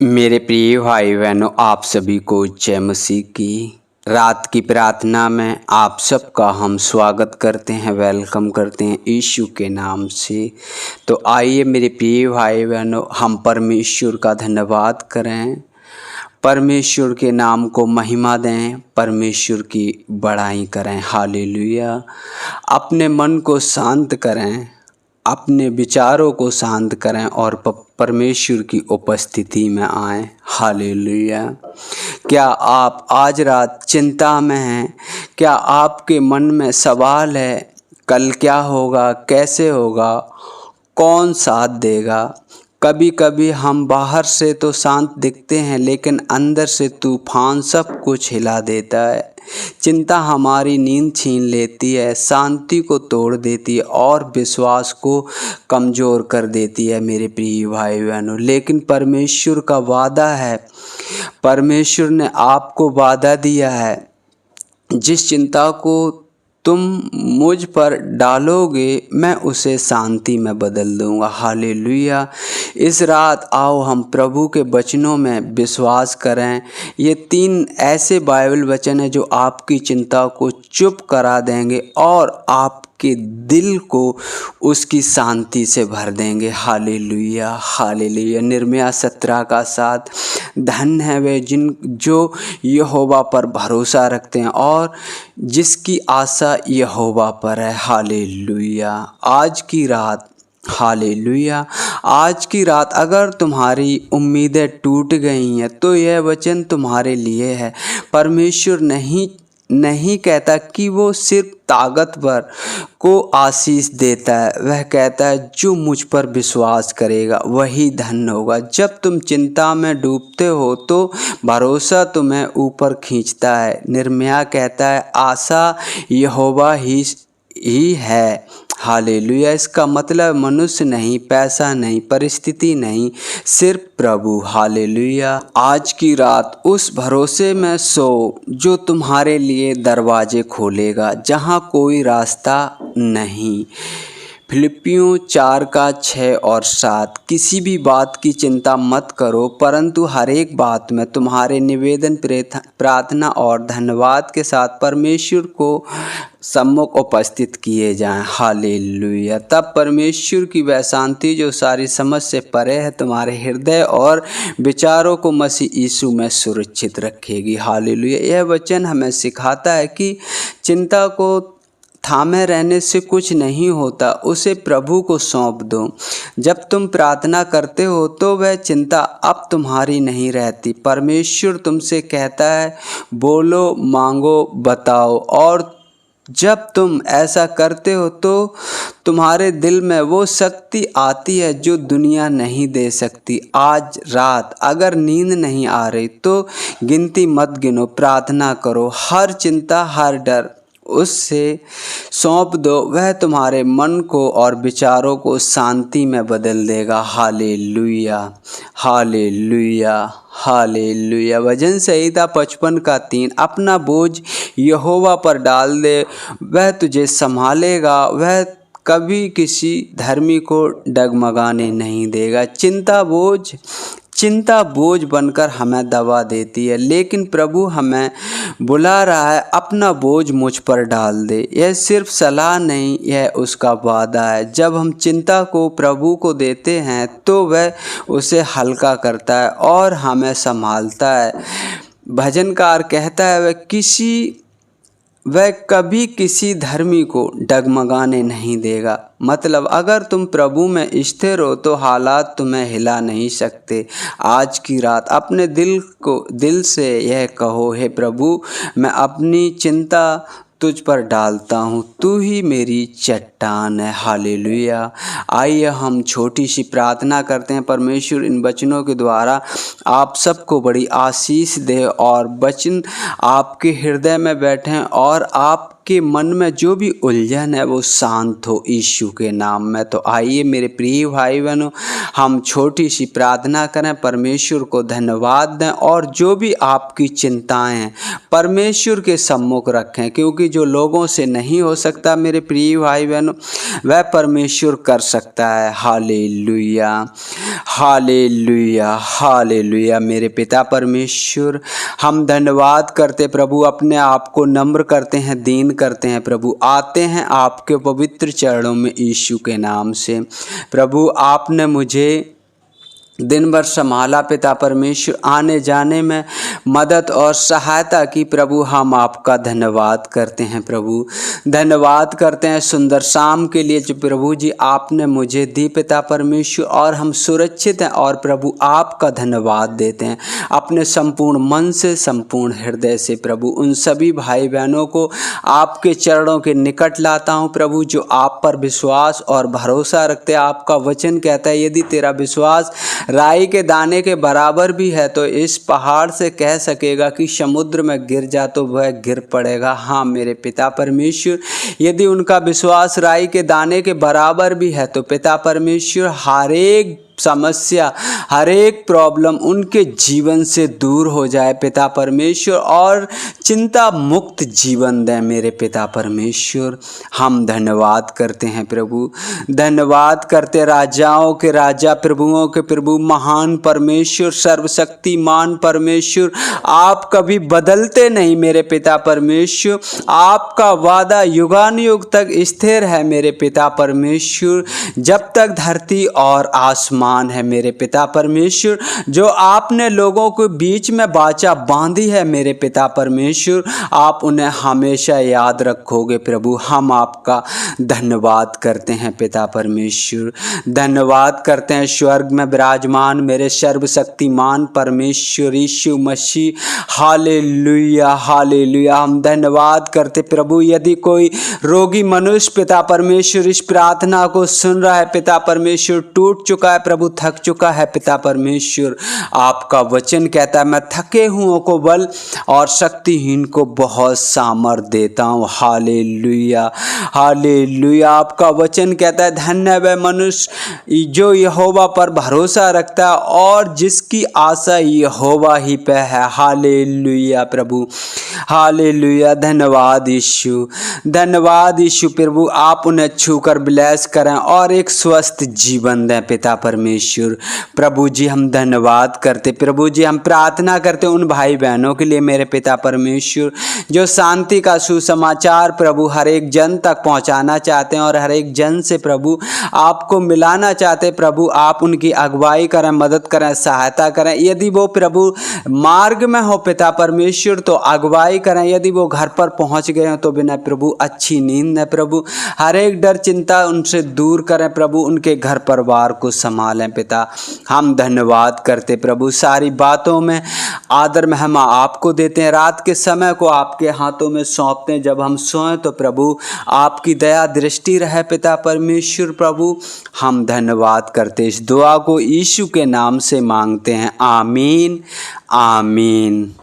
मेरे प्रिय भाई बहनों, आप सभी को जय मसीह की। रात की प्रार्थना में आप सबका हम स्वागत करते हैं, वेलकम करते हैं यीशु के नाम से। तो आइए मेरे प्रिय भाई बहनों, हम परमेश्वर का धन्यवाद करें, परमेश्वर के नाम को महिमा दें, परमेश्वर की बड़ाई करें। हालेलुया। अपने मन को शांत करें, अपने विचारों को शांत करें और परमेश्वर की उपस्थिति में आएं। हालेलुया। क्या आप आज रात चिंता में हैं? क्या आपके मन में सवाल है, कल क्या होगा, कैसे होगा, कौन साथ देगा? कभी कभी हम बाहर से तो शांत दिखते हैं, लेकिन अंदर से तूफान सब कुछ हिला देता है। चिंता हमारी नींद छीन लेती है, शांति को तोड़ देती है और विश्वास को कमज़ोर कर देती है मेरे प्रिय भाई बहनों। लेकिन परमेश्वर का वादा है, परमेश्वर ने आपको वादा दिया है, जिस चिंता को तुम मुझ पर डालोगे मैं उसे शांति में बदल दूंगा। हालेलुया। इस रात आओ हम प्रभु के वचनों में विश्वास करें। ये 3 ऐसे बाइबल वचन हैं जो आपकी चिंता को चुप करा देंगे और आपके दिल को उसकी शांति से भर देंगे। Hallelujah, hallelujah. यिर्मयाह 17:7, धन्य है वे जो यहोवा पर भरोसा रखते हैं और जिसकी आशा यहोवा पर है। हालेलुया। आज की रात, हालेलुया, आज की रात अगर तुम्हारी उम्मीदें टूट गई हैं तो यह वचन तुम्हारे लिए है। परमेश्वर नहीं कहता कि वो सिर्फ ताकतवर को आशीष देता है, वह कहता है जो मुझ पर विश्वास करेगा वही धन्य होगा। जब तुम चिंता में डूबते हो तो भरोसा तुम्हें ऊपर खींचता है। यिर्मयाह कहता है आशा यहोवा ही है। हालेलुया। इसका मतलब मनुष्य नहीं, पैसा नहीं, परिस्थिति नहीं, सिर्फ प्रभु। हालेलुया। आज की रात उस भरोसे में सो जो तुम्हारे लिए दरवाजे खोलेगा जहां कोई रास्ता नहीं। फिलिप्पियों 4:6-7, किसी भी बात की चिंता मत करो, परंतु हर एक बात में तुम्हारे निवेदन, प्रार्थना और धन्यवाद के साथ परमेश्वर को सम्मुख उपस्थित किए जाएं। हालेलुया। तब परमेश्वर की वह शांति जो सारी समझ से परे है तुम्हारे हृदय और विचारों को मसीह यीशु में सुरक्षित रखेगी। हालेलुया। यह वचन हमें सिखाता है कि चिंता को थामे रहने से कुछ नहीं होता, उसे प्रभु को सौंप दो। जब तुम प्रार्थना करते हो तो वह चिंता अब तुम्हारी नहीं रहती। परमेश्वर तुमसे कहता है बोलो, मांगो, बताओ, और जब तुम ऐसा करते हो तो तुम्हारे दिल में वो शक्ति आती है जो दुनिया नहीं दे सकती। आज रात अगर नींद नहीं आ रही तो गिनती मत गिनो, प्रार्थना करो। हर चिंता, हर डर उससे सौंप दो, वह तुम्हारे मन को और विचारों को शांति में बदल देगा। Hallelujah, hallelujah, hallelujah. भजन संहिता 55:3, अपना बोझ यहोवा पर डाल दे, वह तुझे संभालेगा, वह कभी किसी धर्मी को डगमगाने नहीं देगा। चिंता बोझ बनकर हमें दबा देती है, लेकिन प्रभु हमें बुला रहा है अपना बोझ मुझ पर डाल दे। यह सिर्फ सलाह नहीं, यह उसका वादा है। जब हम चिंता को प्रभु को देते हैं तो वह उसे हल्का करता है और हमें संभालता है। भजनकार कहता है वह कभी किसी धर्मी को डगमगाने नहीं देगा। मतलब अगर तुम प्रभु में स्थिर हो तो हालात तुम्हें हिला नहीं सकते। आज की रात अपने दिल से यह कहो, हे प्रभु, मैं अपनी चिंता तुझ पर डालता हूँ, तू ही मेरी चट्टान है। हालेलुया। आइए हम छोटी सी प्रार्थना करते हैं। परमेश्वर इन वचनों के द्वारा आप सबको बड़ी आशीष दे और वचन आपके हृदय में बैठें और आप आपके मन में जो भी उलझन है वो शांत हो यीशु के नाम में। तो आइए मेरे प्रिय भाई बहनों, हम छोटी सी प्रार्थना करें, परमेश्वर को धन्यवाद दें और जो भी आपकी चिंताएं हैं परमेश्वर के सम्मुख रखें, क्योंकि जो लोगों से नहीं हो सकता मेरे प्रिय भाई बहनों वह परमेश्वर कर सकता है। Hallelujah, hallelujah, hallelujah. मेरे पिता परमेश्वर, हम धन्यवाद करते प्रभु, अपने आप को नम्र करते हैं, दीन करते हैं प्रभु, आते हैं आपके पवित्र चरणों में यीशु के नाम से। प्रभु आपने मुझे दिन भर संभाला पिता परमेश्वर, आने जाने में मदद और सहायता की प्रभु, हम आपका धन्यवाद करते हैं प्रभु, धन्यवाद करते हैं सुंदर शाम के लिए जो प्रभु जी आपने मुझे दी पिता परमेश्वर, और हम सुरक्षित हैं और प्रभु आपका धन्यवाद देते हैं अपने संपूर्ण मन से, संपूर्ण हृदय से प्रभु। उन सभी भाई बहनों को आपके चरणों के निकट लाता हूँ प्रभु, जो आप पर विश्वास और भरोसा रखते हैं। आपका वचन कहता है यदि तेरा विश्वास राई के दाने के बराबर भी है तो इस पहाड़ से कह सकेगा कि समुद्र में गिर जा तो वह गिर पड़ेगा। हाँ मेरे पिता परमेश्वर, यदि उनका विश्वास राई के दाने के बराबर भी है तो पिता परमेश्वर हर एक समस्या, हर एक प्रॉब्लम उनके जीवन से दूर हो जाए पिता परमेश्वर, और चिंता मुक्त जीवन दें मेरे पिता परमेश्वर। हम धन्यवाद करते हैं प्रभु, धन्यवाद करते राजाओं के राजा, प्रभुओं के प्रभु, महान परमेश्वर, सर्वशक्तिमान परमेश्वर। आप कभी बदलते नहीं मेरे पिता परमेश्वर, आपका वादा युगानुयुग तक स्थिर है मेरे पिता परमेश्वर, जब तक धरती और आसमान है मेरे पिता परमेश्वर। जो आपने लोगों के बीच में वाचा बांधी है मेरे पिता परमेश्वर, आप उन्हें हमेशा याद रखोगे प्रभु। हम आपका धन्यवाद करते हैं पिता परमेश्वर, धन्यवाद करते हैं स्वर्ग में विराजमान मेरे सर्वशक्तिमान परमेश्वर यीशु मसीह। Hallelujah, hallelujah. हम धन्यवाद करते प्रभु, यदि कोई रोगी मनुष्य पिता परमेश्वर इस प्रार्थना को सुन रहा है पिता परमेश्वर, टूट चुका है प्रभु, थक चुका है पिता परमेश्वर, आपका वचन कहता है मैं थके हुओं को बल और शक्तिहीन को बहुत सामर्थ देता हूँ। Hallelujah, hallelujah. आपका वचन कहता है धन्य वह मनुष्य जो यहोवा पर भरोसा रखता है और जिसकी आशा यहोवा ही पे है। हालेलुया प्रभु, हालेलुया। धन्यवाद यीशु, धन्यवाद यीशु प्रभु, आप उन्हें छूकर ब्लेस करें और एक स्वस्थ जीवन दें पिता परमेश्वर। प्रभु जी हम धन्यवाद करते प्रभु जी, हम प्रार्थना करते उन भाई बहनों के लिए मेरे पिता परमेश्वर जो शांति का सुसमाचार प्रभु हर एक जन तक पहुंचाना चाहते हैं और हर एक जन से प्रभु आपको मिलाना चाहते प्रभु। आप उनकी अगुवाई करें, मदद करें, सहायता करें। यदि वो प्रभु मार्ग में हो पिता परमेश्वर तो अगुवाई करें, यदि वो घर पर पहुंच गए हो तो बिना प्रभु अच्छी नींद है प्रभु, हर एक डर चिंता उनसे दूर करें प्रभु, उनके घर परिवार को संभालें पिता। हम धन्यवाद करते प्रभु, सारी बातों में आदर महिमा आपको देते हैं, रात के समय को आपके हाथों में सौंपते हैं। जब हम सोएं तो प्रभु आपकी दया दृष्टि रहे पिता परमेश्वर। प्रभु हम धन्यवाद करते, इस दुआ को यीशु के नाम से मांगते हैं, आमीन, आमीन।